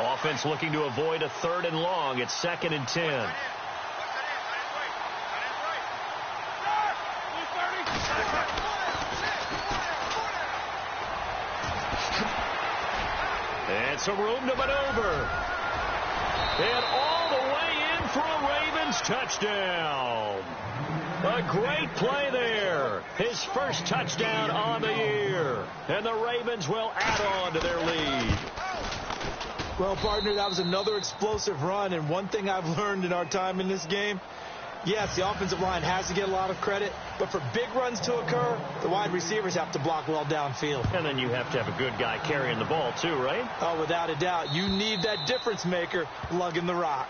Offense looking to avoid a 3rd and long. It's 2nd and 10. And some room to maneuver. And all the way in for a Ravens touchdown. A great play there. His first touchdown on the year. And the Ravens will add on to their lead. Well, partner, that was another explosive run. And one thing I've learned in our time in this game, yes, the offensive line has to get a lot of credit, but for big runs to occur, the wide receivers have to block well downfield. And then you have to have a good guy carrying the ball too, right? Oh, without a doubt. You need that difference maker lugging the rock.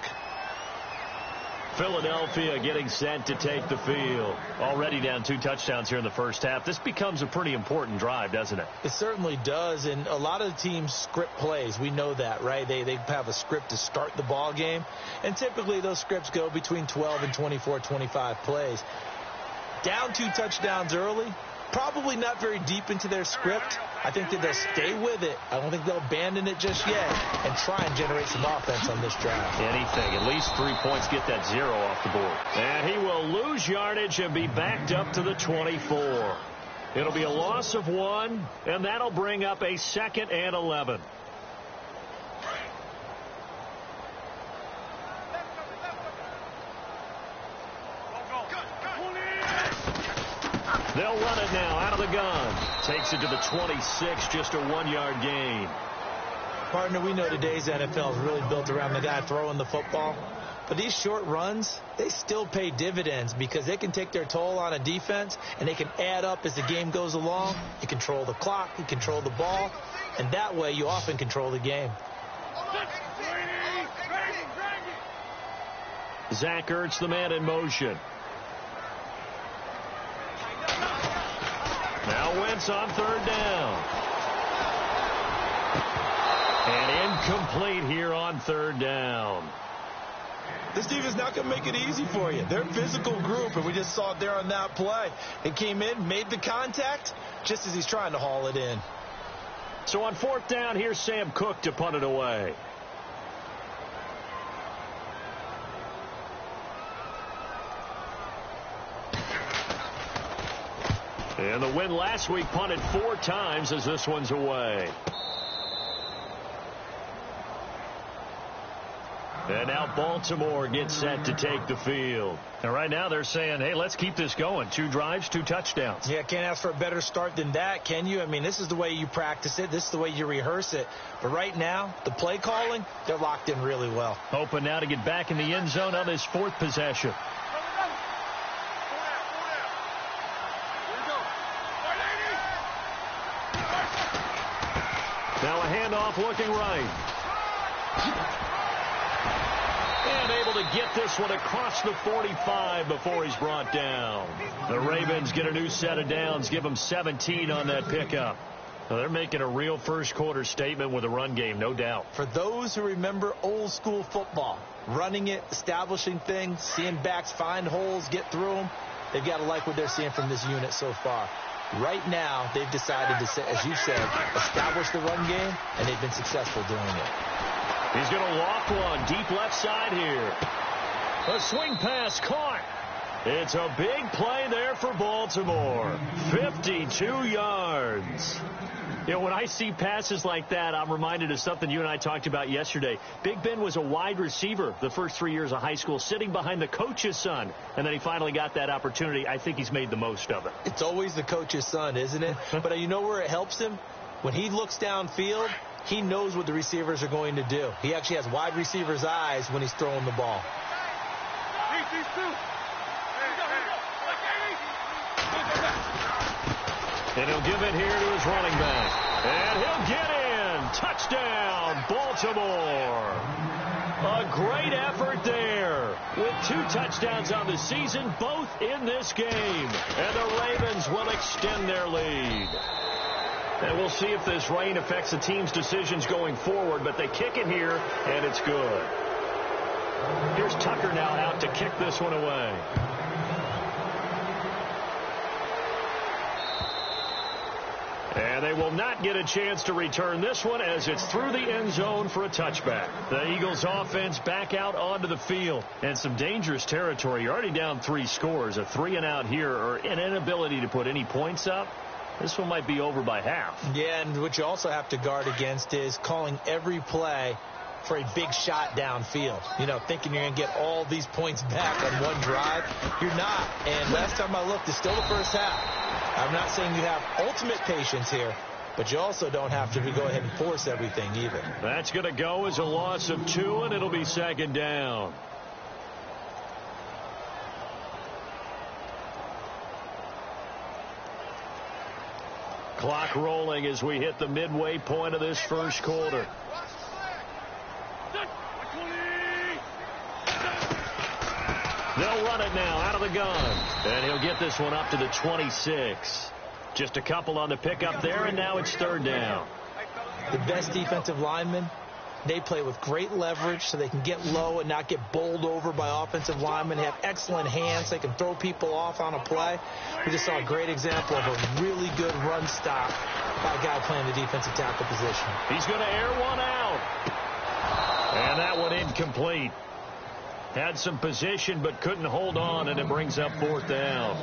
Philadelphia getting set to take the field. Already down 2 touchdowns here in the first half. This becomes a pretty important drive, doesn't it? It certainly does, and a lot of the teams script plays. We know that, right? They have a script to start the ball game, and typically those scripts go between 12 and 24, 25 plays. Down 2 touchdowns early, probably not very deep into their script. I think that they'll stay with it. I don't think they'll abandon it just yet and try and generate some offense on this drive. Anything. At least 3 points, get that 0 off the board. And he will lose yardage and be backed up to the 24. It'll be a loss of 1, and that'll bring up a 2nd and 11. They'll run it now out of the gun. Takes it to the 26, just a 1-yard gain. Partner, we know today's NFL is really built around the guy throwing the football. But these short runs, they still pay dividends because they can take their toll on a defense and they can add up as the game goes along. You control the clock, you control the ball, and that way you often control the game. Zach Ertz, the man in motion. Now Wentz on 3rd down. And incomplete here on 3rd down. This team is not going to make it easy for you. They're a physical group, and we just saw it there on that play. They came in, made the contact, just as he's trying to haul it in. So on 4th down, here's Sam Cook to punt it away. And the win last week punted 4 times as this one's away. And now Baltimore gets set to take the field. And right now they're saying, hey, let's keep this going. 2 drives, 2 touchdowns. Yeah, can't ask for a better start than that, can you? I mean, this is the way you practice it. This is the way you rehearse it. But right now, the play calling, they're locked in really well. Hoping now to get back in the end zone on this 4th possession. Now a handoff looking right. And able to get this one across the 45 before he's brought down. The Ravens get a new set of downs, give them 17 on that pickup. Well, they're making a real first-quarter statement with a run game, no doubt. For those who remember old-school football, running it, establishing things, seeing backs find holes, get through them, they've got to like what they're seeing from this unit so far. Right now, they've decided to, as you said, establish the run game, and they've been successful doing it. He's going to loft one deep left side here. A swing pass caught. It's a big play there for Baltimore. 52 yards. You know, when I see passes like that, I'm reminded of something you and I talked about yesterday. Big Ben was a wide receiver the first 3 years of high school, sitting behind the coach's son. And then he finally got that opportunity. I think he's made the most of it. It's always the coach's son, isn't it? But you know where it helps him? When he looks downfield, he knows what the receivers are going to do. He actually has wide receivers' eyes when he's throwing the ball. And he'll give it here to his running back. And he'll get in. Touchdown, Baltimore. A great effort there. With 2 touchdowns on the season, both in this game. And the Ravens will extend their lead. And we'll see if this rain affects the team's decisions going forward, but they kick it here, and it's good. Here's Tucker now out to kick this one away. And they will not get a chance to return this one as it's through the end zone for a touchback. The Eagles offense back out onto the field. And some dangerous territory. You're already down 3 scores. A 3-and-out here or an inability to put any points up. This one might be over by half. Yeah, and what you also have to guard against is calling every play for a big shot downfield. You know, thinking you're going to get all these points back on one drive. You're not. And last time I looked, it's still the first half. I'm not saying you have ultimate patience here, but you also don't have to go ahead and force everything either. That's going to go as a loss of 2, and it'll be 2nd down. Clock rolling as we hit the midway point of this first quarter. They'll run it now out of the gun. And he'll get this one up to the 26. Just a couple on the pickup there, and now it's 3rd down. The best defensive linemen, they play with great leverage so they can get low and not get bowled over by offensive linemen. They have excellent hands. They can throw people off on a play. We just saw a great example of a really good run stop by a guy playing the defensive tackle position. He's going to air one out. And that one incomplete. Had some position but couldn't hold on, and it brings up 4th down.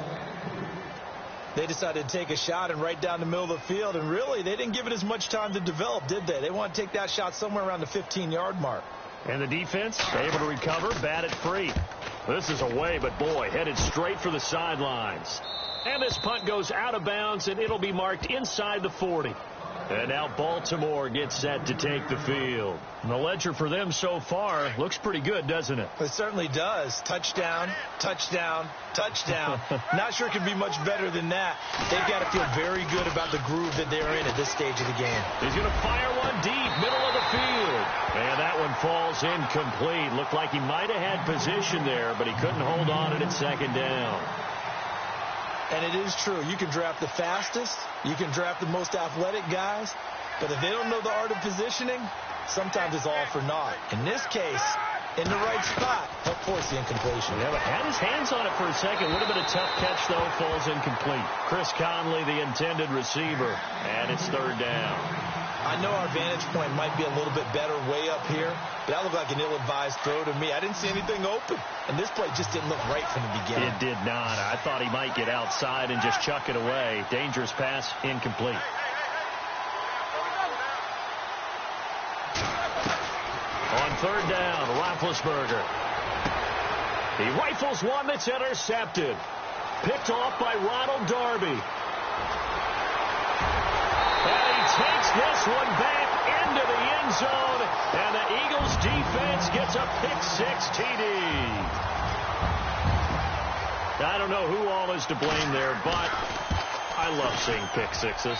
They decided to take a shot and right down the middle of the field, and really they didn't give it as much time to develop, did they? They want to take that shot somewhere around the 15-yard mark. And the defense able to recover, bat it free. This is away, but boy, headed straight for the sidelines. And this punt goes out of bounds, and it'll be marked inside the 40. And now Baltimore gets set to take the field. And the ledger for them so far looks pretty good, doesn't it? It certainly does. Touchdown, touchdown, touchdown. Not sure it can be much better than that. They've got to feel very good about the groove that they're in at this stage of the game. He's going to fire one deep, middle of the field. And that one falls incomplete. Looked like he might have had position there, but he couldn't hold on it at 2nd down. And it is true. You can draft the fastest. You can draft the most athletic guys. But if they don't know the art of positioning, sometimes it's all for naught. In this case, in the right spot, help force the incompletion. Yeah, but had his hands on it for a second. Would have been a tough catch, though. Falls incomplete. Chris Conley, the intended receiver. And it's 3rd down. I know our vantage point might be a little bit better way up here, but that looked like an ill-advised throw to me. I didn't see anything open, and this play just didn't look right from the beginning. It did not. I thought he might get outside and just chuck it away. Dangerous pass, incomplete. On 3rd down, Roethlisberger. He rifles one that's intercepted. Picked off by Ronald Darby. And he takes this one back into the end zone, and the Eagles defense gets a pick-6 TD. I don't know who all is to blame there, but I love seeing pick-6s.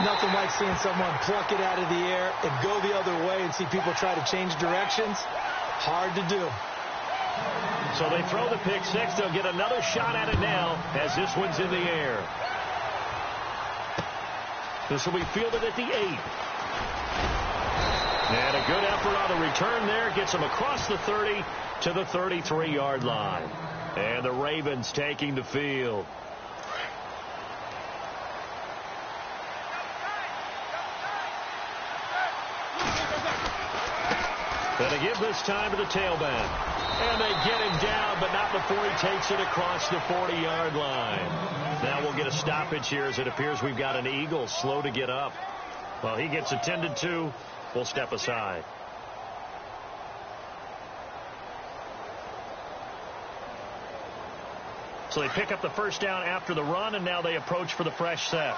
Nothing like seeing someone pluck it out of the air and go the other way and see people try to change directions. Hard to do. So they throw the pick-6. They'll get another shot at it now as this one's in the air. This will be fielded at the 8. And a good effort on the return there. Gets them across the 30 to the 33-yard line. And the Ravens taking the field. Going to give this time to the tailback. And they get him down, but not before he takes it across the 40-yard line. Now we'll get a stoppage here as it appears we've got an Eagle slow to get up. Well, he gets attended to. We'll step aside. So they pick up the first down after the run, and now they approach for the fresh set.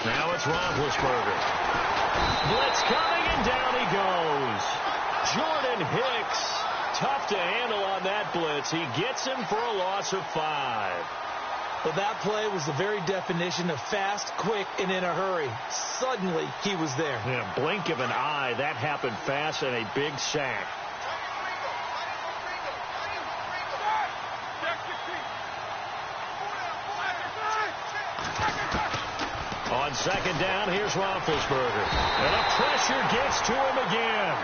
Now it's Roethlisberger. Blitz coming, and down he goes. Jordan Hicks. Tough to handle on that blitz. He gets him for a loss of 5. Well, that play was the very definition of fast, quick, and in a hurry. Suddenly, he was there. Yeah, blink of an eye. That happened fast and a big sack. On 2nd down, here's Roethlisberger. And the pressure gets to him again.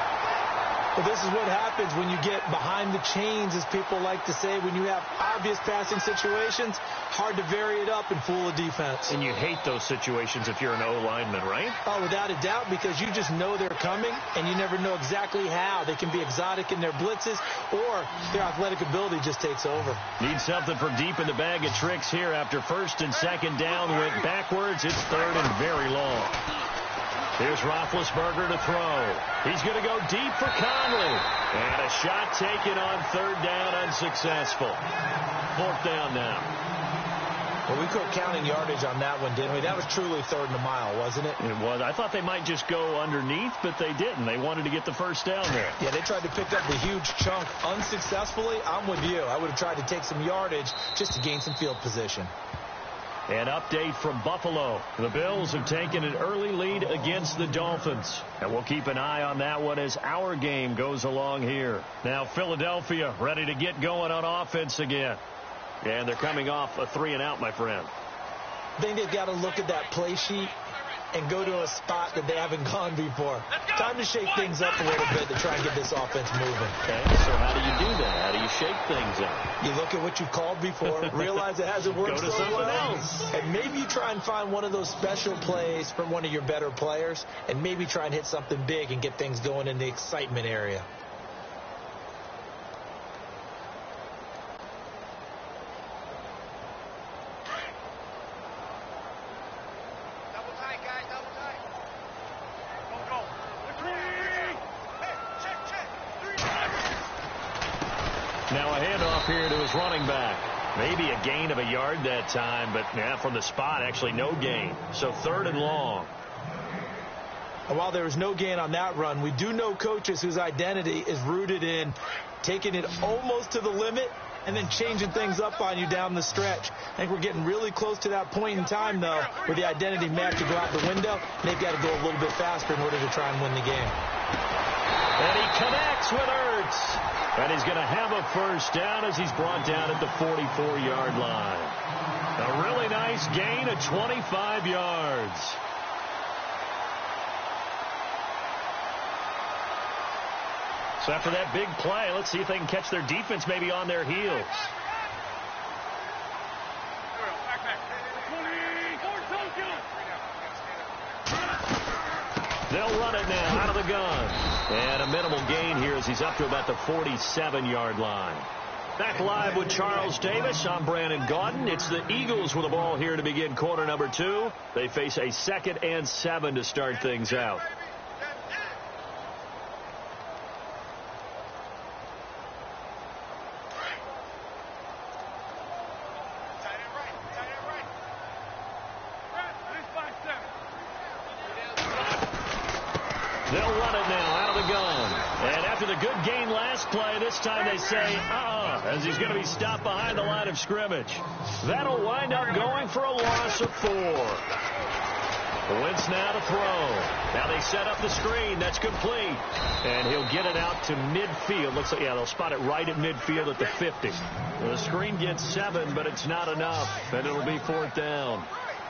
Well, this is what happens when you get behind the chains, as people like to say. When you have obvious passing situations, hard to vary it up and fool a defense. And you hate those situations if you're an O-lineman, right? Oh, without a doubt, because you just know they're coming, and you never know exactly how. They can be exotic in their blitzes, or their athletic ability just takes over. Need something from deep in the bag of tricks here after first and second down went backwards. It's third and very long. Here's Roethlisberger to throw. He's going to go deep for Conley. And a shot taken on third down, unsuccessful. Fourth down now. Well, we quit counting yardage on that one, didn't we? That was truly third and a mile, wasn't it? It was. I thought they might just go underneath, but they didn't. They wanted to get the first down there. Yeah, they tried to pick up the huge chunk unsuccessfully. I'm with you. I would have tried to take some yardage just to gain some field position. An update from Buffalo. The Bills have taken an early lead against the Dolphins. And we'll keep an eye on that one as our game goes along here. Now Philadelphia ready to get going on offense again. And they're coming off a 3-and-out, my friend. I think they've got to look at that play sheet and go to a spot that they haven't gone before. Time to shake things up a little bit to try and get this offense moving. Okay, so how do you do that? How do you shake things up? You look at what you've called before, realize it hasn't worked Go to so something well, else. and maybe you try and find one of those special plays from one of your better players, and maybe try and hit something big and get things going in the excitement area. Now a handoff here to his running back. Maybe a gain of a yard that time, but yeah, from the spot, actually no gain. So third and long. And while there was no gain on that run, we do know coaches whose identity is rooted in taking it almost to the limit and then changing things up on you down the stretch. I think we're getting really close to that point in time, though, where the identity may have to go out the window, and they've got to go a little bit faster in order to try and win the game. And he connects with Ertz. And he's going to have a first down as he's brought down at the 44-yard line. A really nice gain of 25 yards. So after that big play, let's see if they can catch their defense maybe on their heels. They'll run it now out of the gun. And a minimal gain here as he's up to about the 47-yard line. Back live with Charles Davis. I'm Brandon Gaudin. It's the Eagles with the ball here to begin quarter number 2. They face a 2nd and 7 to start things out. They'll run it now out of the gun. And after the good gain last play, this time they say, as he's going to be stopped behind the line of scrimmage. That'll wind up going for a loss of 4. Wentz now to throw. Now they set up the screen. That's complete. And he'll get it out to midfield. Looks like, yeah, they'll spot it right at midfield at the 50. The screen gets 7, but it's not enough. And it'll be 4th down.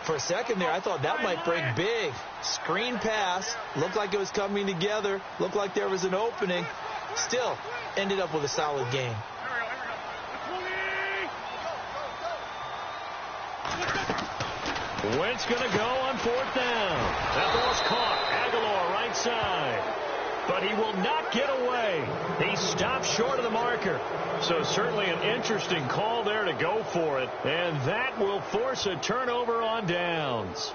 For a second there, I thought that might break big. Screen pass. Looked like it was coming together. Looked like there was an opening. Still ended up with a solid gain. Wentz going to go on 4th down. That ball's caught. Aguilar right side. But he will not get away. He stopped short of the marker. So certainly an interesting call there to go for it. And that will force a turnover on downs.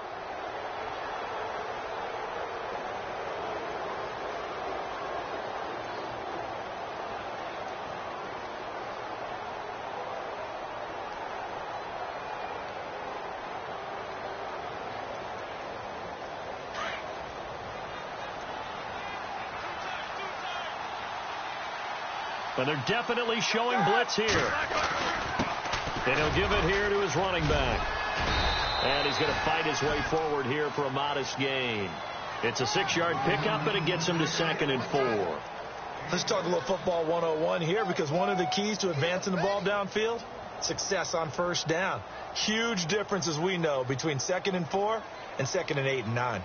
And they're definitely showing blitz here. And he'll give it here to his running back. And he's going to fight his way forward here for a modest gain. It's a 6-yard pickup, and it gets him to 2nd and 4. Let's talk a little football 101 here, because one of the keys to advancing the ball downfield, success on first down. Huge difference, as we know, between 2nd and 4 and 2nd and 8 and 9.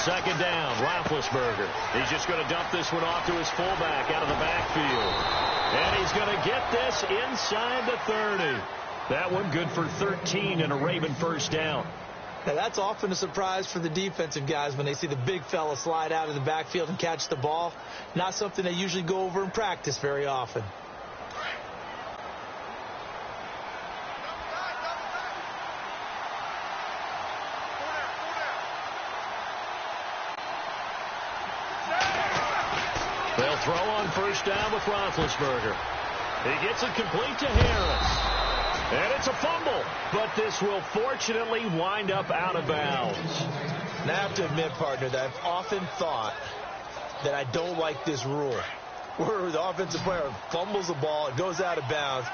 second down. Roethlisberger. He's just going to dump this one off to his fullback out of the backfield. And he's going to get this inside the 30. That one good for 13 and a Raven first down. Now, that's often a surprise for the defensive guys when they see the big fella slide out of the backfield and catch the ball. Not something they usually go over in practice very often. They'll throw on first down with Roethlisberger. He gets it complete to Harris. And it's a fumble, but this will fortunately wind up out of bounds. Now, I have to admit, partner, that I've often thought that I don't like this rule, where the offensive player fumbles the ball, it goes out of bounds,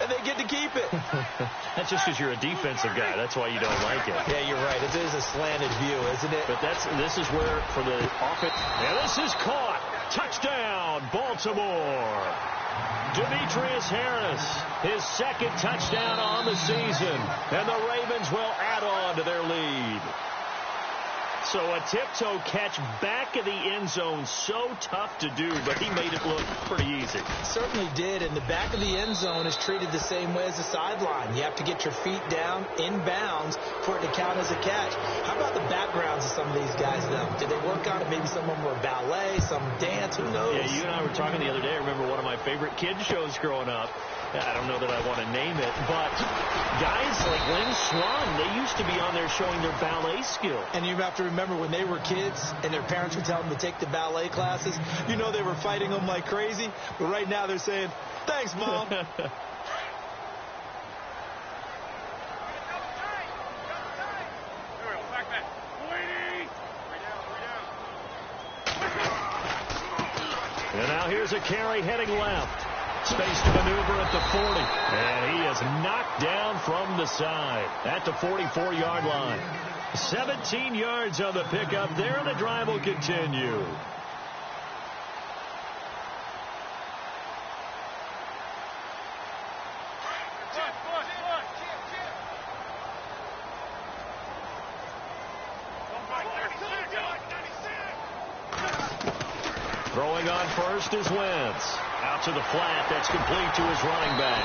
and they get to keep it. That's just because you're a defensive guy. That's why you don't like it. Yeah, you're right. It is a slanted view, isn't it? But this is where, for the offense, and this is caught. Touchdown, Baltimore. Demetrius Harris, his second touchdown on the season, and the Ravens will add on to their lead. So a tiptoe catch back of the end zone, so tough to do, but he made it look pretty easy. Certainly did, and the back of the end zone is treated the same way as the sideline. You have to get your feet down in bounds for it to count as a catch. How about the backgrounds of some of these guys, though? Did they work on it? Maybe some of them were ballet, some dance, who knows? Yeah, you and I were talking the other day. I remember one of my favorite kids shows growing up. I don't know that I want to name it, but guys like Lynn Swan, they used to be on there showing their ballet skill. And you have to remember when they were kids and their parents would tell them to take the ballet classes, you know they were fighting them like crazy, but right now they're saying, thanks, Mom. And now here's a carry heading left. Space to maneuver at the 40. And he is knocked down from the side at the 44-yard line. 17 yards on the pickup there, and the drive will continue. Throwing on first is Wentz. Out to the flat. That's complete to his running back.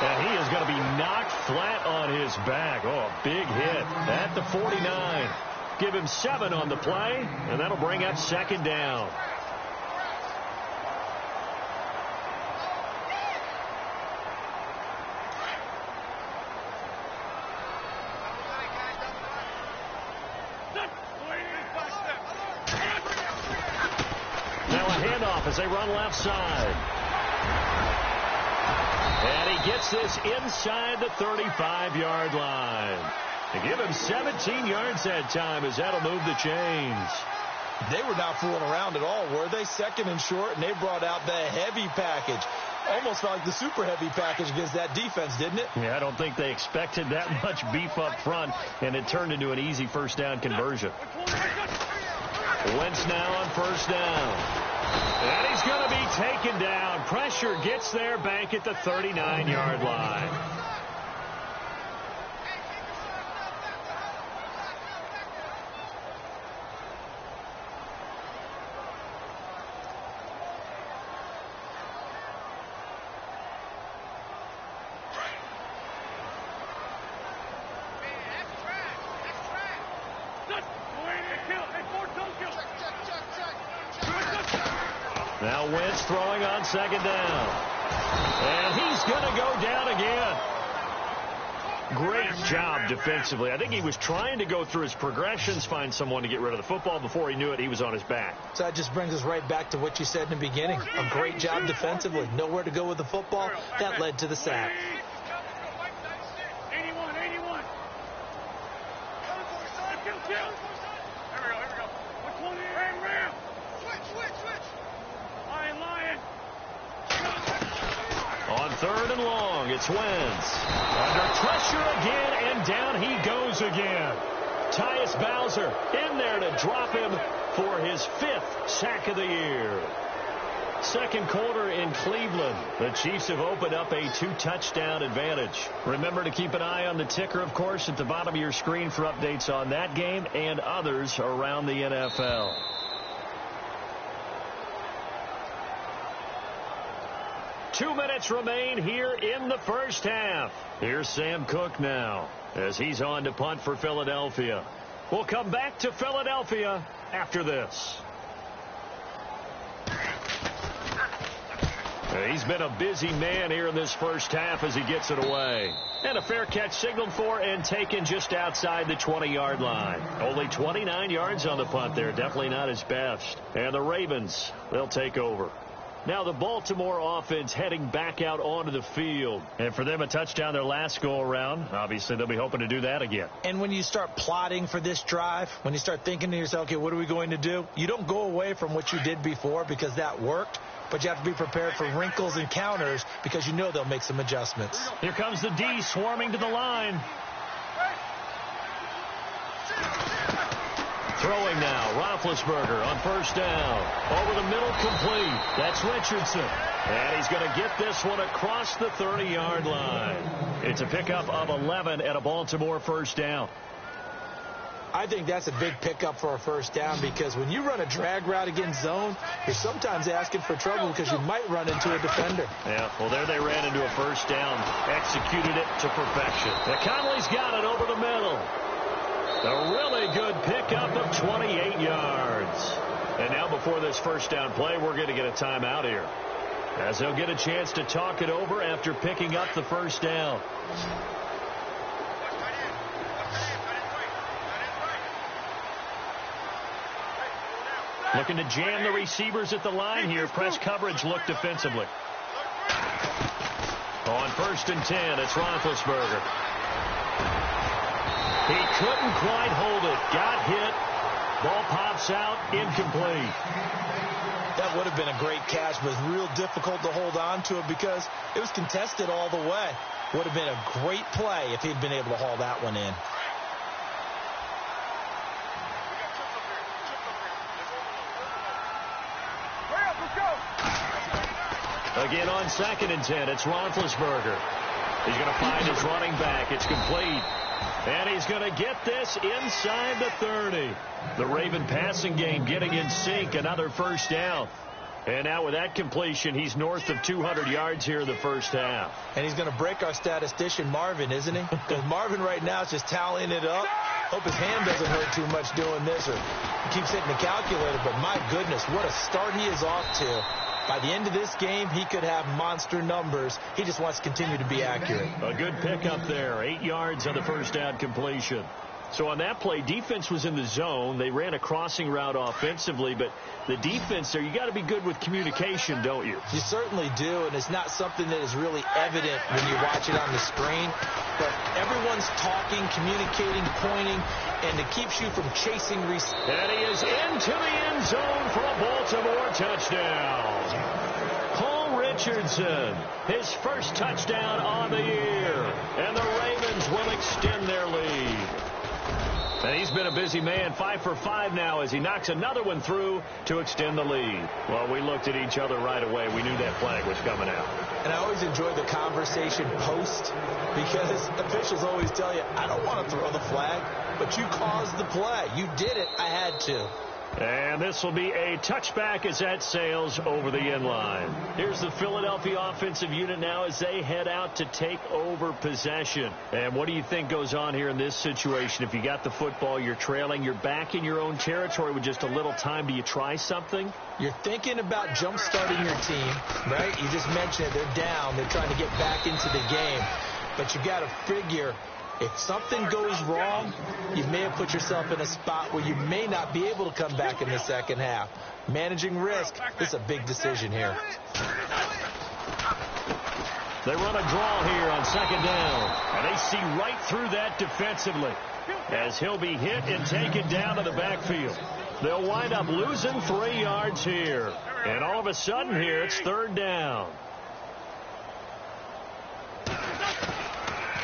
And he is going to be knocked flat on his back. Oh, a big hit at the 49. Give him 7 on the play, and that'll bring up second down. Now a handoff as they run left side. And he gets this inside the 35-yard line. To give him 17 yards that time as that'll move the chains. They were not fooling around at all, were they? Second and short, and they brought out the heavy package. Almost like the super heavy package against that defense, didn't it? Yeah, I don't think they expected that much beef up front, and it turned into an easy first down conversion. Wentz now on first down. And he's going to be taken down. Pressure gets there back at the 39-yard line. Now Wentz throwing on second down. And he's going to go down again. Great job defensively. I think he was trying to go through his progressions, find someone to get rid of the football. Before he knew it, he was on his back. So that just brings us right back to what you said in the beginning. A great job defensively. Nowhere to go with the football. That led to the sack. On third and long, it's Wentz. Under pressure again, and down he goes again. Tyus Bowser in there to drop him for his 5th sack of the year. Second quarter in Cleveland. The Chiefs have opened up a 2-touchdown advantage. Remember to keep an eye on the ticker, of course, at the bottom of your screen for updates on that game and others around the NFL. Two minutes remain here in the first half. Here's Sam Cook now as he's on to punt for Philadelphia. We'll come back to Philadelphia after this. He's been a busy man here in this first half as he gets it away. And a fair catch signaled for and taken just outside the 20-yard line. Only 29 yards on the punt there. Definitely not his best. And the Ravens, they'll take over. Now the Baltimore offense heading back out onto the field. And for them, a touchdown their last go-around. Obviously, they'll be hoping to do that again. And when you start plotting for this drive, when you start thinking to yourself, okay, what are we going to do? You don't go away from what you did before because that worked. But you have to be prepared for wrinkles and counters because you know they'll make some adjustments. Here comes the D swarming to the line. Throwing now, Roethlisberger on first down. Over the middle, complete. That's Richardson. And he's going to get this one across the 30-yard line. It's a pickup of 11 at a Baltimore first down. I think that's a big pickup for a first down because when you run a drag route against zone, you're sometimes asking for trouble because you might run into a defender. Yeah, well, there they ran into a first down, executed it to perfection. Now, Conley's got it over the middle. A really good pickup of 28 yards. And now before this first down play, we're going to get a timeout here, as they'll get a chance to talk it over after picking up the first down. Looking to jam the receivers at the line here. Press coverage look defensively. On first and 10, it's Roethlisberger. He couldn't quite hold it. Got hit. Ball pops out. Incomplete. That would have been a great catch, but it was real difficult to hold on to it because it was contested all the way. Would have been a great play if he'd been able to haul that one in. Again on second and 10, it's Roethlisberger. He's going to find his running back. It's complete. And he's going to get this inside the 30. The Raven passing game getting in sync. Another first down. And now with that completion, he's north of 200 yards here in the first half. And he's going to break our statistician, Marvin, isn't he? Because Marvin right now is just tallying it up. Hope his hand doesn't hurt too much doing this, or he keeps hitting the calculator. But my goodness, what a start he is off to. By the end of this game, he could have monster numbers. He just wants to continue to be accurate. A good pickup there. 8 yards on the first down completion. So on that play, defense was in the zone. They ran a crossing route offensively, but the defense there, you got to be good with communication, don't you? You certainly do, and it's not something that is really evident when you watch it on the screen. But everyone's talking, communicating, pointing, and it keeps you from chasing. And he is into the end zone for a Baltimore touchdown. Paul Richardson, his first touchdown on the year. And the Ravens will extend their lead. And he's been a busy man, 5 for 5 now as he knocks another one through to extend the lead. Well, we looked at each other right away. We knew that flag was coming out. And I always enjoy the conversation post because officials always tell you, I don't want to throw the flag, but you caused the play. You did it. I had to. And this will be a touchback as that sails over the end line. Here's the Philadelphia offensive unit now as they head out to take over possession. And what do you think goes on here in this situation? If you got the football, you're trailing, you're back in your own territory with just a little time. Do you try something? You're thinking about jump-starting your team, right? You just mentioned it. They're down. They're trying to get back into the game. But you got to figure, if something goes wrong, you may have put yourself in a spot where you may not be able to come back in the second half. Managing risk is a big decision here. They run a draw here on second down, and they see right through that defensively as he'll be hit and taken down to the backfield. They'll wind up losing 3 yards here. And all of a sudden here, it's third down.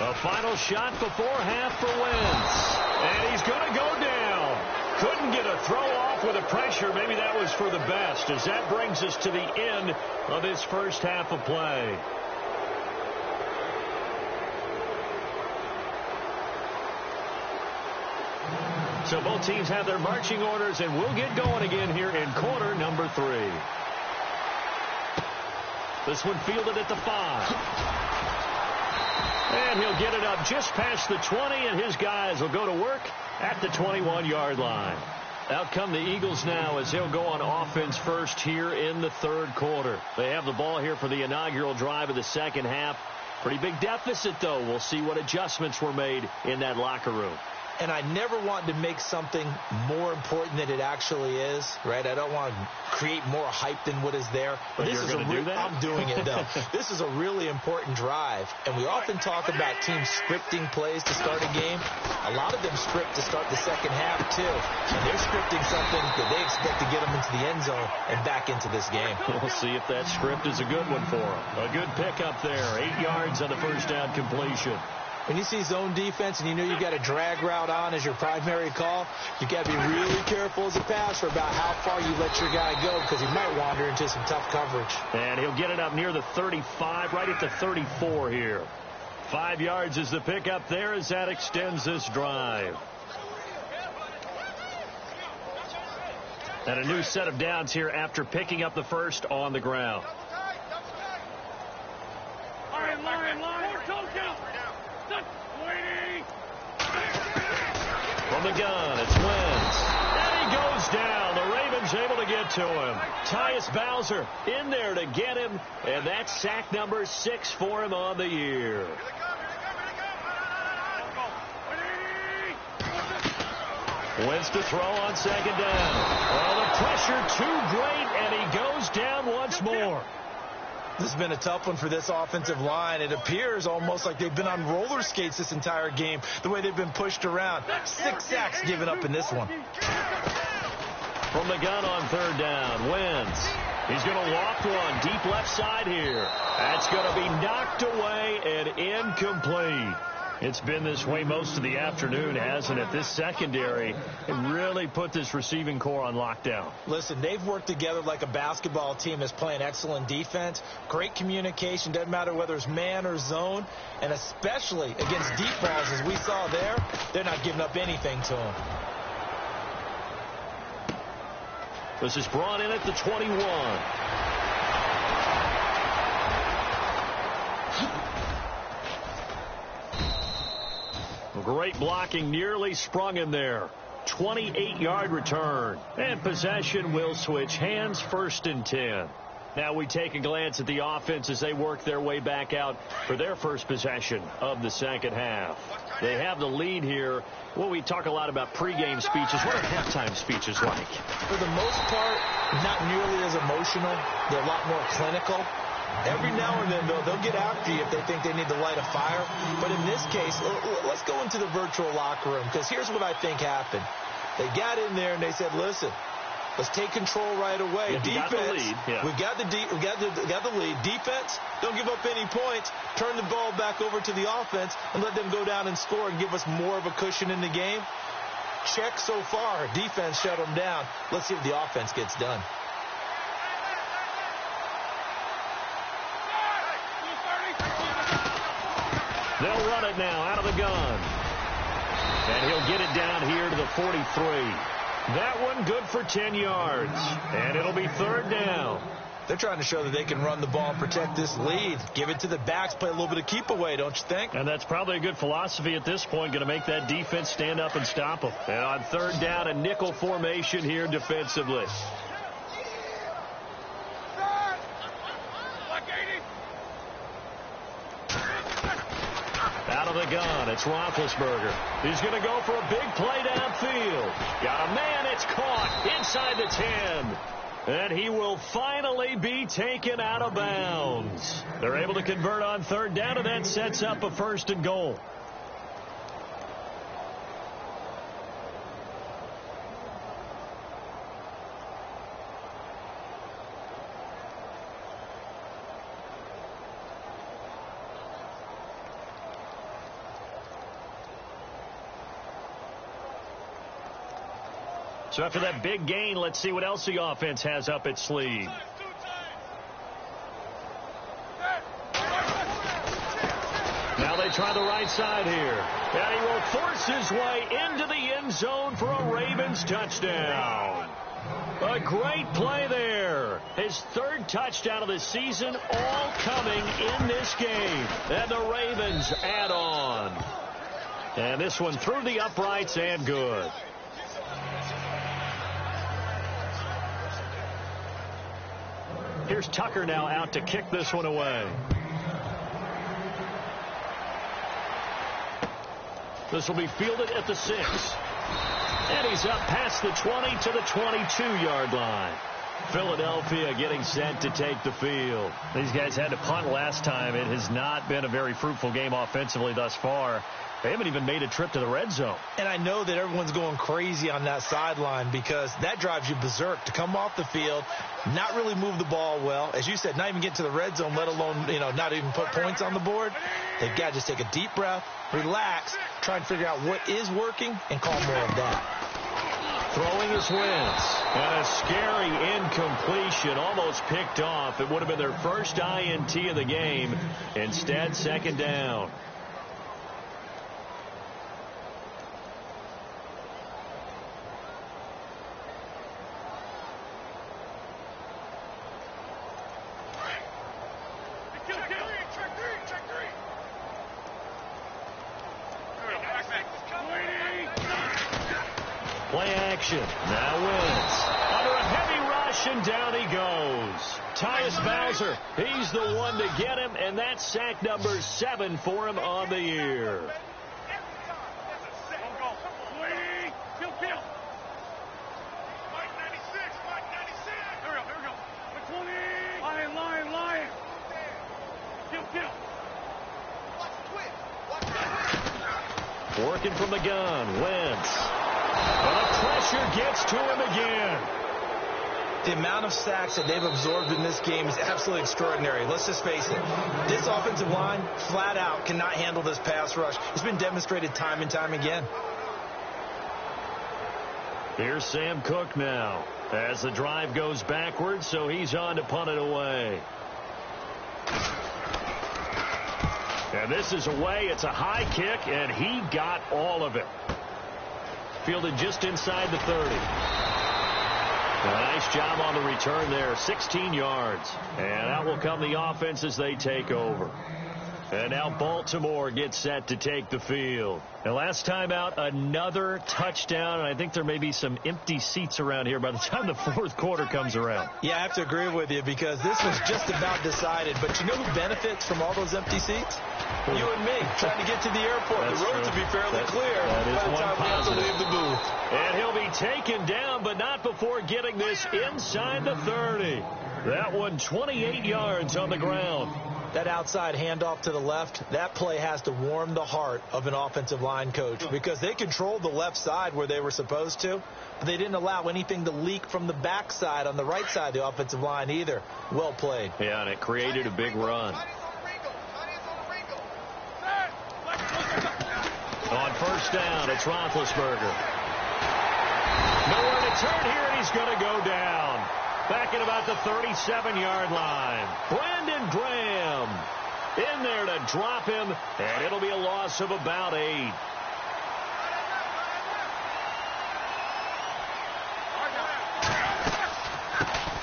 A final shot before half for Wentz. And he's going to go down. Couldn't get a throw off with the pressure. Maybe that was for the best, as that brings us to the end of this first half of play. So both teams have their marching orders, and we'll get going again here in quarter number 3. This one fielded at the 5. And he'll get it up just past the 20, and his guys will go to work at the 21-yard line. Out come the Eagles now as they'll go on offense first here in the third quarter. They have the ball here for the inaugural drive of the second half. Pretty big deficit, though. We'll see what adjustments were made in that locker room. And I never want to make something more important than it actually is, right? I don't want to create more hype than what is there. But you're going to do that? I'm doing it, though. This is a really important drive. And we often talk about teams scripting plays to start a game. A lot of them script to start the second half, too. And they're scripting something that they expect to get them into the end zone and back into this game. We'll see if that script is a good one for them. A good pickup there. 8 yards on the first down completion. When you see zone defense and you know you've got a drag route on as your primary call, you've got to be really careful as a passer about how far you let your guy go, because he might wander into some tough coverage. And he'll get it up near the 35, right at the 34 here. 5 yards is the pickup there as that extends this drive. And a new set of downs here after picking up the first on the ground. From the gun, it's Wentz. And he goes down. The Ravens able to get to him. Tyus Bowser in there to get him. And that's sack number 6 for him on the year. Wentz to throw on second down. Oh, the pressure too great, and he goes down once more. This has been a tough one for this offensive line. It appears almost like they've been on roller skates this entire game, the way they've been pushed around. 6 sacks given up in this one. From the gun on third down, Wentz. He's going to loft one deep left side here. That's going to be knocked away and incomplete. It's been this way most of the afternoon, hasn't it? This secondary really put this receiving core on lockdown. Listen, they've worked together like a basketball team that's playing excellent defense. Great communication. Doesn't matter whether it's man or zone. And especially against deep balls, as we saw there, they're not giving up anything to them. This is brought in at the 21. Great blocking, nearly sprung him there. 28-yard return. And possession will switch hands, 1st and 10. Now we take a glance at the offense as they work their way back out for their first possession of the second half. They have the lead here. Well, we talk a lot about pregame speeches. What are halftime speeches like? For the most part, not nearly as emotional. They're a lot more clinical. Every now and then, though, they'll get after you if they think they need to light a fire. But in this case, let's go into the virtual locker room, because here's what I think happened. They got in there and they said, listen, let's take control right away. Yeah, defense, got the lead. Yeah. we got the lead. Defense, don't give up any points. Turn the ball back over to the offense and let them go down and score and give us more of a cushion in the game. Check so far. Defense shut them down. Let's see if the offense gets done. They'll run it now out of the gun. And he'll get it down here to the 43. That one good for 10 yards. And it'll be third down. They're trying to show that they can run the ball and protect this lead. Give it to the backs, play a little bit of keep away, don't you think? And that's probably a good philosophy at this point, going to make that defense stand up and stop them. And on third down, a nickel formation here defensively. Out of the gun, it's Roethlisberger. He's going to go for a big play downfield. Got a man, it's caught inside the 10. And he will finally be taken out of bounds. They're able to convert on third down, and that sets up a 1st and goal. So after that big gain, let's see what else the offense has up its sleeve. Now they try the right side here. And he will force his way into the end zone for a Ravens touchdown. A great play there. His third touchdown of the season, all coming in this game. And the Ravens add on. And this one through the uprights and good. Here's Tucker now out to kick this one away. This will be fielded at the 6. And he's up past the 20 to the 22-yard line. Philadelphia getting set to take the field. These guys had to punt last time. It has not been a very fruitful game offensively thus far. They haven't even made a trip to the red zone. And I know that everyone's going crazy on that sideline because that drives you berserk to come off the field, not really move the ball well. As you said, not even get to the red zone, let alone, not even put points on the board. They've got to just take a deep breath, relax, try and figure out what is working, and call more of that. Throwing is Wentz. And a scary incompletion, almost picked off. It would have been their first INT of the game. Instead, second down. Play action. Now Wentz. Under a heavy rush, and down he goes. Tyus Bowser, he's the one to get him, and that's sack number 7 for him on the year. Working from the gun, Wentz. And the pressure gets to him again. The amount of sacks that they've absorbed in this game is absolutely extraordinary. Let's just face it. This offensive line, flat out, cannot handle this pass rush. It's been demonstrated time and time again. Here's Sam Cook now as the drive goes backwards, so he's on to punt it away. And this is away. It's a high kick, and he got all of it. Fielded just inside the 30. A nice job on the return there. 16 yards. And out will come the offense as they take over. And now Baltimore gets set to take the field. And last time out, another touchdown. And I think there may be some empty seats around here by the time the fourth quarter comes around. Yeah, I have to agree with you because this was just about decided. But you know who benefits from all those empty seats? You and me, trying to get to the airport. That's the roads will be fairly clear by the time we have to leave the booth. And he'll be taken down, but not before getting this inside the 30. That one 28 yards on the ground. That outside handoff to the left, that play has to warm the heart of an offensive line coach because they controlled the left side where they were supposed to, but they didn't allow anything to leak from the backside on the right side of the offensive line either. Well played. Yeah, and it created a big run. On first down, it's Roethlisberger. Nowhere to turn here, and he's going to go down. Back at about the 37-yard line. Brandon Graham in there to drop him, and it'll be a loss of about 8.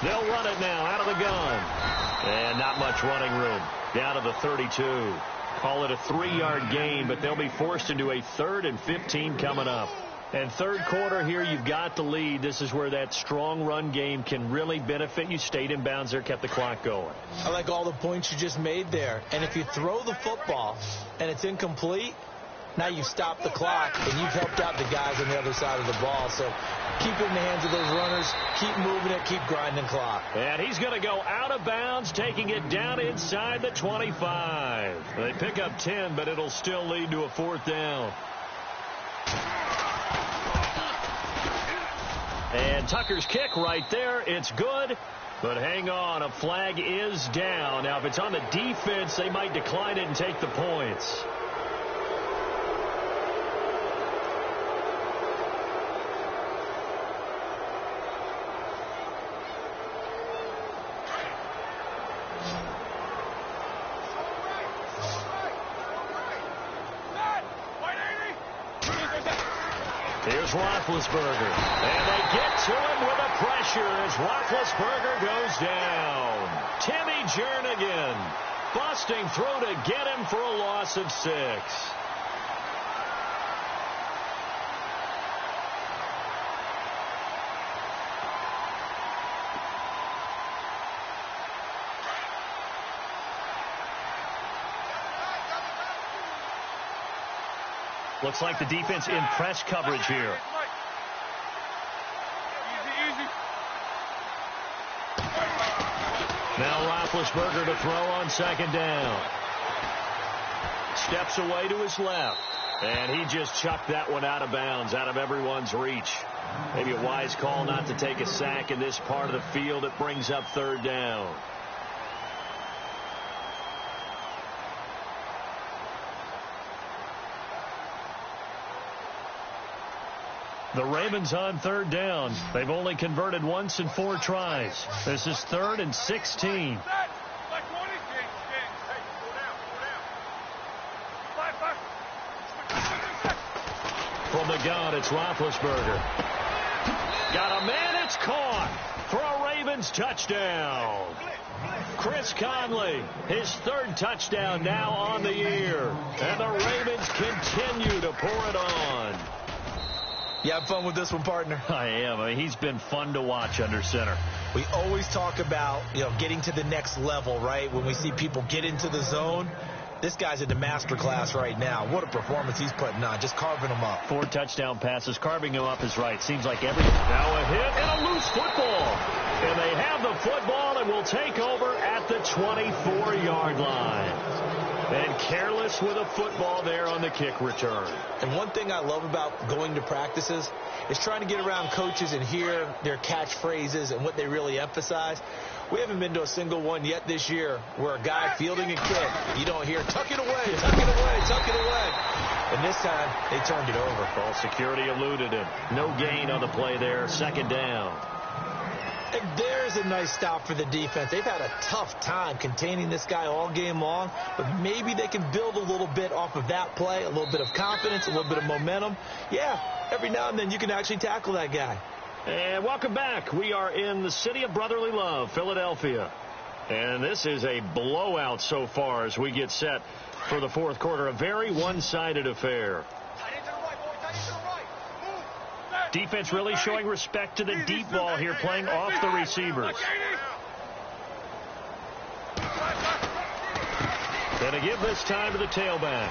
They'll run it now out of the gun. And not much running room. Down to the 32. Call it a 3-yard gain, but they'll be forced into a 3rd and 15 coming up. And third quarter here, you've got the lead. This is where that strong run game can really benefit you. Stayed in bounds there, kept the clock going. I like all the points you just made there. And if you throw the football and it's incomplete, now you've stopped the clock and you've helped out the guys on the other side of the ball. So keep it in the hands of those runners. Keep moving it. Keep grinding clock. And he's going to go out of bounds, taking it down inside the 25. They pick up 10, but it'll still lead to a 4th down. And Tucker's kick right there. It's good. But hang on, a flag is down. Now, if it's on the defense, they might decline it and take the points. Here's Roethlisberger. And they get to him with the pressure as Roethlisberger goes down. Timmy Jernigan busting through to get him for a loss of 6. Looks like the defense in press coverage here. Now Roethlisberger to throw on 2nd down. Steps away to his left. And he just chucked that one out of bounds, out of everyone's reach. Maybe a wise call not to take a sack in this part of the field. It brings up 3rd down. The Ravens on 3rd down. They've only converted once in 4 tries. This is 3rd and 16. From the gun, it's Roethlisberger. Got a man, it's caught for a Ravens touchdown. Chris Conley, his 3rd touchdown now on the year. And the Ravens continue to pour it on. You have fun with this one, partner? I am. I mean, he's been fun to watch under center. We always talk about, getting to the next level, right? When we see people get into the zone, this guy's in the master class right now. What a performance he's putting on, just carving them up. 4 touchdown passes. Carving him up is right. Seems like every... Now a hit and a loose football. And they have the football and will take over at the 24-yard line. And careless with a football there on the kick return. And one thing I love about going to practices is trying to get around coaches and hear their catchphrases and what they really emphasize. We haven't been to a single one yet this year where a guy fielding a kick, you don't hear, tuck it away, tuck it away, tuck it away. And this time, they turned it over. Ball security eluded him. No gain on the play there. 2nd down. And there's a nice stop for the defense. They've had a tough time containing this guy all game long, but maybe they can build a little bit off of that play, a little bit of confidence, a little bit of momentum. Yeah, every now and then you can actually tackle that guy. And welcome back. We are in the city of brotherly love, Philadelphia. And this is a blowout so far as we get set for the 4th quarter. A very one-sided affair. Defense really showing respect to the deep ball here, playing off the receivers. And a give this time to the tailback.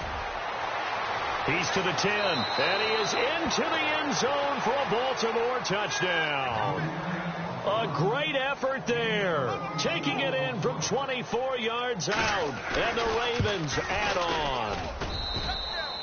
He's to the 10, and he is into the end zone for a Baltimore touchdown. A great effort there, taking it in from 24 yards out, and the Ravens add on.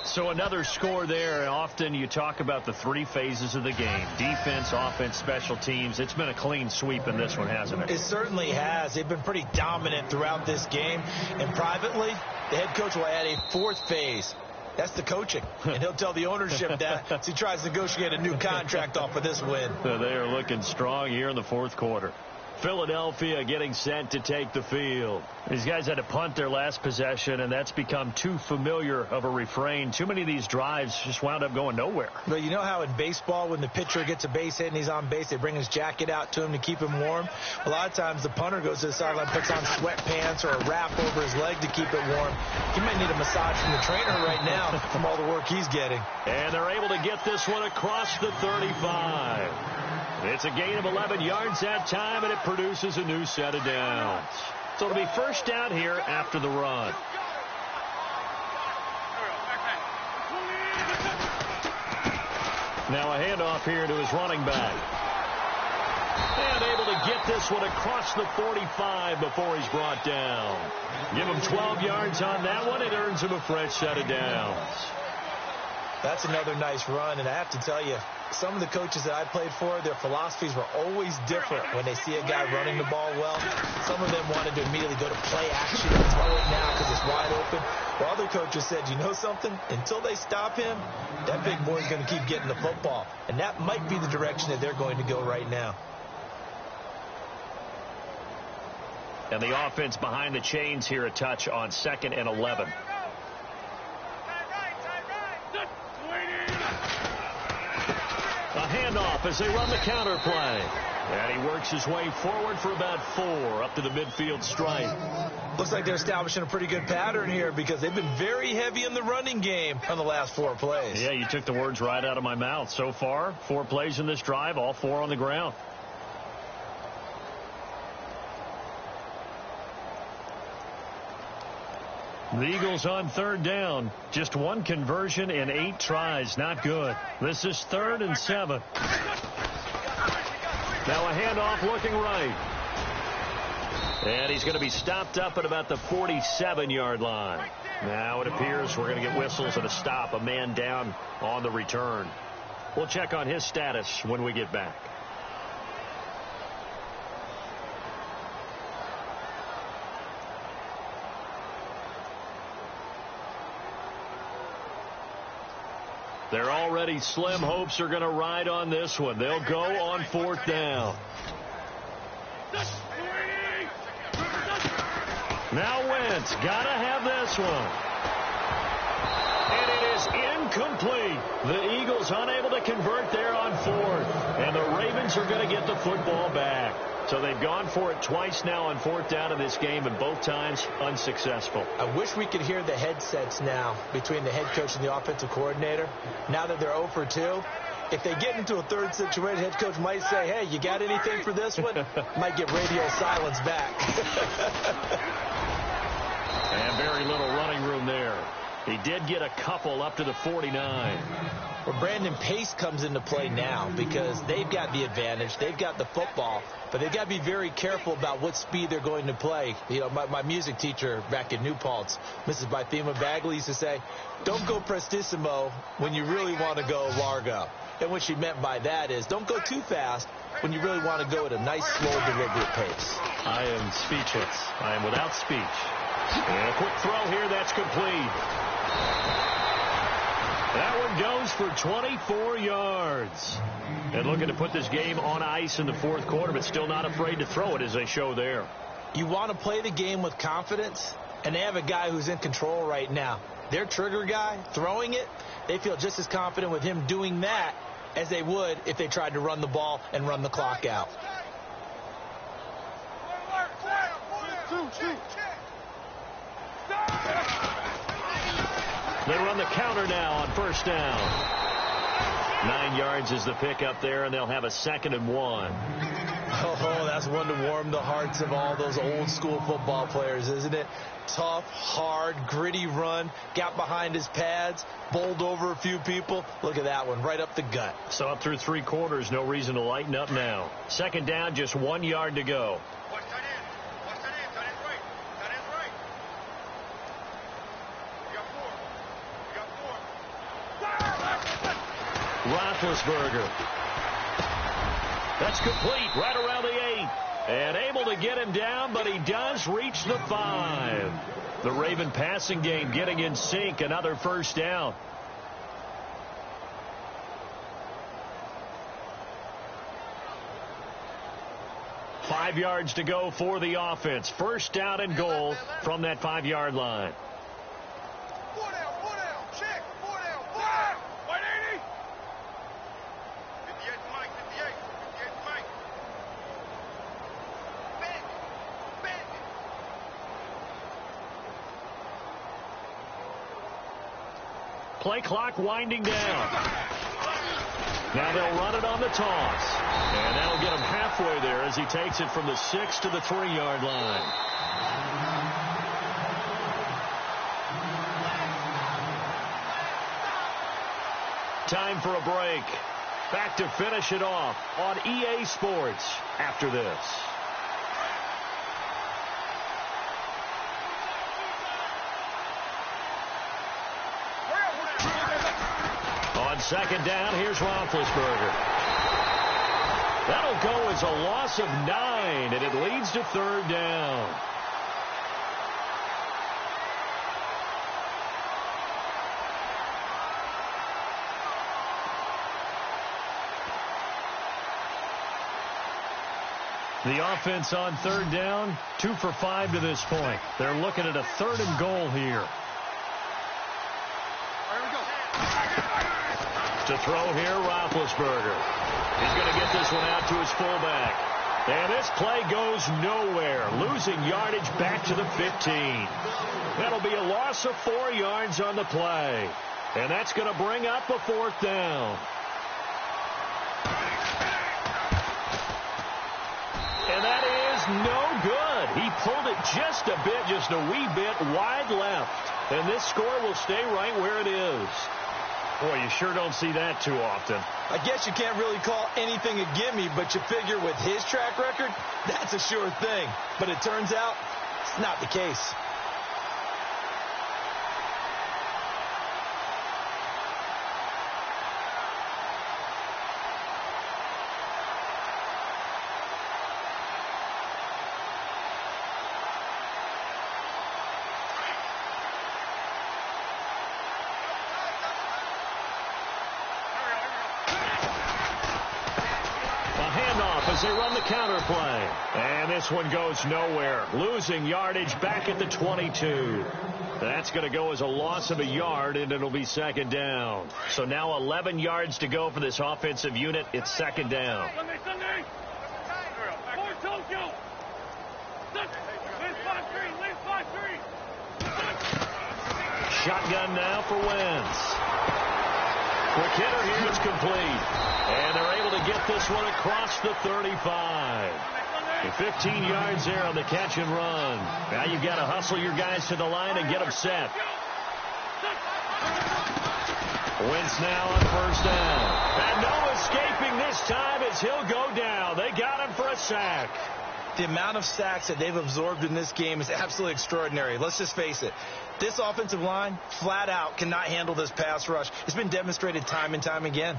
So another score there, and often you talk about the 3 phases of the game. Defense, offense, special teams. It's been a clean sweep in this one, hasn't it? It certainly has. They've been pretty dominant throughout this game. And privately, the head coach will add a 4th phase. That's the coaching. And he'll tell the ownership that as he tries to negotiate a new contract off of this win. So they are looking strong here in the 4th quarter. Philadelphia getting set to take the field. These guys had to punt their last possession, and that's become too familiar of a refrain. Too many of these drives just wound up going nowhere. But you know how in baseball, when the pitcher gets a base hit and he's on base, they bring his jacket out to him to keep him warm? A lot of times the punter goes to the sideline, puts on sweatpants or a wrap over his leg to keep it warm. He might need a massage from the trainer right now from all the work he's getting. And they're able to get this one across the 35. It's a gain of 11 yards that time, and it produces a new set of downs. So it'll be 1st down here after the run. Now a handoff here to his running back. And able to get this one across the 45 before he's brought down. Give him 12 yards on that one. It earns him a fresh set of downs. That's another nice run, and I have to tell you, some of the coaches that I played for, their philosophies were always different when they see a guy running the ball well. Some of them wanted to immediately go to play action and throw it now because it's wide open. While other coaches said, you know something? Until they stop him, that big boy's going to keep getting the football. And that might be the direction that they're going to go right now. And the offense behind the chains here a touch on 2nd and 11. handoff as they run the counter play. And he works his way forward for about 4 up to the midfield stripe. Looks like they're establishing a pretty good pattern here because they've been very heavy in the running game on the last 4 plays. Yeah, you took the words right out of my mouth. So far, 4 plays in this drive, all 4 on the ground. The Eagles on 3rd down. Just 1 conversion in 8 tries. Not good. This is 3rd and 7. Now a handoff looking right. And he's going to be stopped up at about the 47-yard line. Now it appears we're going to get whistles and a stop. A man down on the return. We'll check on his status when we get back. They're already slim hopes are going to ride on this one. They'll go on 4th down. Now Wentz got to have this one. And it is incomplete. The Eagles unable to convert there on 4th. And the Ravens are going to get the football back. So they've gone for it twice now on 4th down in this game, and both times unsuccessful. I wish we could hear the headsets now between the head coach and the offensive coordinator. Now that they're 0 for 2, if they get into a 3rd situation, head coach might say, hey, you got anything for this one? Might get radio silence back. And very little running room there. He did get a couple up to the 49. Well, Brandon, pace comes into play now because they've got the advantage. They've got the football, but they've got to be very careful about what speed they're going to play. You know, my music teacher back in New Paltz, Mrs. Bythema Bagley, used to say, don't go prestissimo when you really want to go largo. And what she meant by that is don't go too fast when you really want to go at a nice, slow, deliberate pace. I am speechless. I am without speech. And a quick throw here, that's complete. That one goes for 24 yards. And looking to put this game on ice in the 4th quarter, but still not afraid to throw it as they show there. You want to play the game with confidence, and they have a guy who's in control right now. Their trigger guy, throwing it, they feel just as confident with him doing that as they would if they tried to run the ball and run the clock out. They run the counter now on 1st down. 9 yards is the pickup there, and they'll have a 2nd and 1. Oh, that's one to warm the hearts of all those old school football players, isn't it? Tough, hard, gritty run, got behind his pads, bowled over a few people. Look at that one, right up the gut. So up through 3 quarters, no reason to lighten up now. 2nd down, just 1 yard to go. Roethlisberger. That's complete right around the 8. And able to get him down, but he does reach the 5. The Raven passing game getting in sync. Another 1st down. Five yards to go for the offense. 1st down and goal from that 5-yard line. Play clock winding down. Now they'll run it on the toss. And that'll get him halfway there as he takes it from the 6 to the 3-yard line. Time for a break. Back to finish it off on EA Sports after this. On 2nd down, here's Roethlisberger. That'll go as a loss of 9, and it leads to 3rd down. The offense on 3rd down, 2 for 5 to this point. They're looking at a 3rd and goal here. To throw here, Roethlisberger. He's going to get this one out to his fullback. And this play goes nowhere, losing yardage back to the 15. That'll be a loss of 4 yards on the play. And that's going to bring up a 4th down. And that is no good. He pulled it just a wee bit wide left. And this score will stay right where it is. Boy, you sure don't see that too often. I guess you can't really call anything a gimme, but you figure with his track record, that's a sure thing. But it turns out it's not the case. As they run the counter play. And this one goes nowhere. Losing yardage back at the 22. That's going to go as a loss of a yard, and it'll be 2nd down. So now 11 yards to go for this offensive unit. It's 2nd down. Shotgun now for Wentz. Quick hitter here, it's complete. And they're able to get this one across the 35. 15 yards there on the catch and run. Now you've got to hustle your guys to the line and get them set. Wentz now on 1st down. And no escaping this time as he'll go down. They got him for a sack. The amount of sacks that they've absorbed in this game is absolutely extraordinary. Let's just face it. This offensive line, flat out, cannot handle this pass rush. It's been demonstrated time and time again.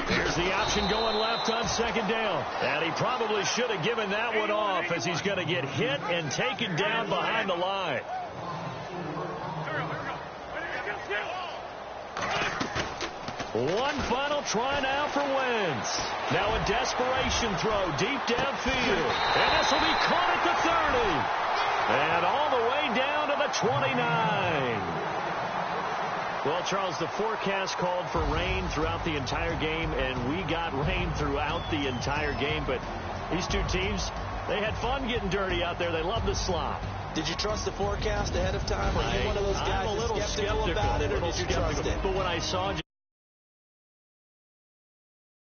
Here's the option going left on 2nd down. And he probably should have given that one off as he's going to get hit and taken down behind the line. One final try now for Wentz. Now a desperation throw deep downfield. And this will be caught at the 30. And all the way down to the 29. Well, Charles, the forecast called for rain throughout the entire game, and we got rain throughout the entire game. But these two teams, they had fun getting dirty out there. They love the slop. Did you trust the forecast ahead of time? Are you one of those guys I'm a little skeptical about it, or did you trust it? But when I saw